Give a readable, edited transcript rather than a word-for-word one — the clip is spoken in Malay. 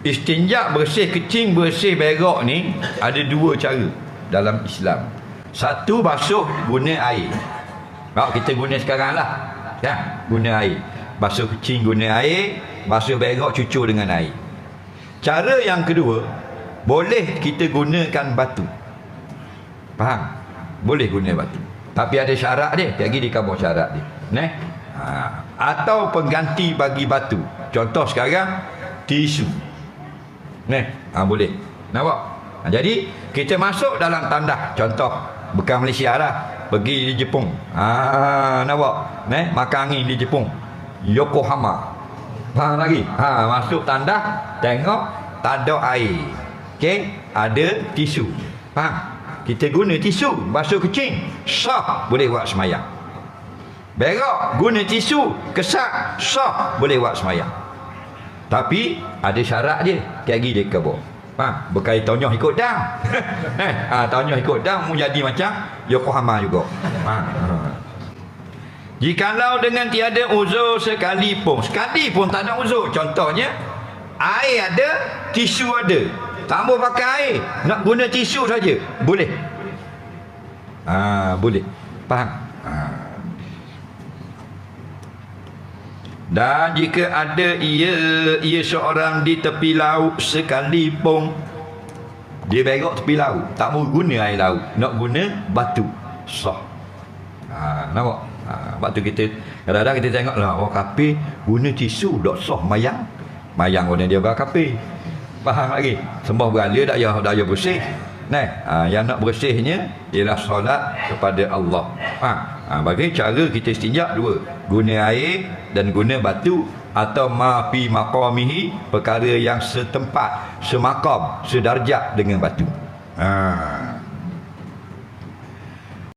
Istinja bersih kencing, bersih berak ni ada dua cara dalam Islam. Satu, basuh guna air. Kita guna sekarang lah ya, guna air. Basuh kencing guna air, basuh berak cucur dengan air. Cara yang kedua, boleh kita gunakan batu. Faham? Boleh guna batu, tapi ada syarat dia. Lagi dikabur syarat dia. Atau pengganti bagi batu. Contoh sekarang tisu. Boleh. Nampak? Jadi kita masuk dalam tandas. Contoh bukan Malaysia lah, pergi di Jepun. Nampak? Makan angin di Jepun, Yokohama. Faham lagi? Masuk tandas, tengok tak ada air. Okey, ada tisu. Faham? Kita guna tisu, basuh kencing, sah, boleh buat semayang. Berak, guna tisu, kesak, sah, boleh buat semayang. Tapi ada syarat dia. Lagi dia kabur. Berkait tonyoh ikut dam. Tonyoh ikut dam menjadi macam Yokohama juga. Jikalau dengan tiada uzur sekalipun tak ada uzur. Contohnya air ada, tisu ada, tak mau pakai air, nak guna tisu saja, boleh. Boleh. Faham? Dan jika ada ia seorang di tepi laut sekalipun, dia berak tepi laut, tak mau guna air laut, nak guna batu, sah. Nampak? Waktu kita kadang-kadang kita tengok lah orang kafir guna tisu dok sah mayang guna dia kafir. Faham lagi? Sembah berhala dak ya bersih. Yang nak bersihnya ialah solat kepada Allah. Bagi cara kita istinja dua, guna air dan guna batu, atau ma fi maqamihi, perkara yang setempat, semakam, sedarjat dengan batu.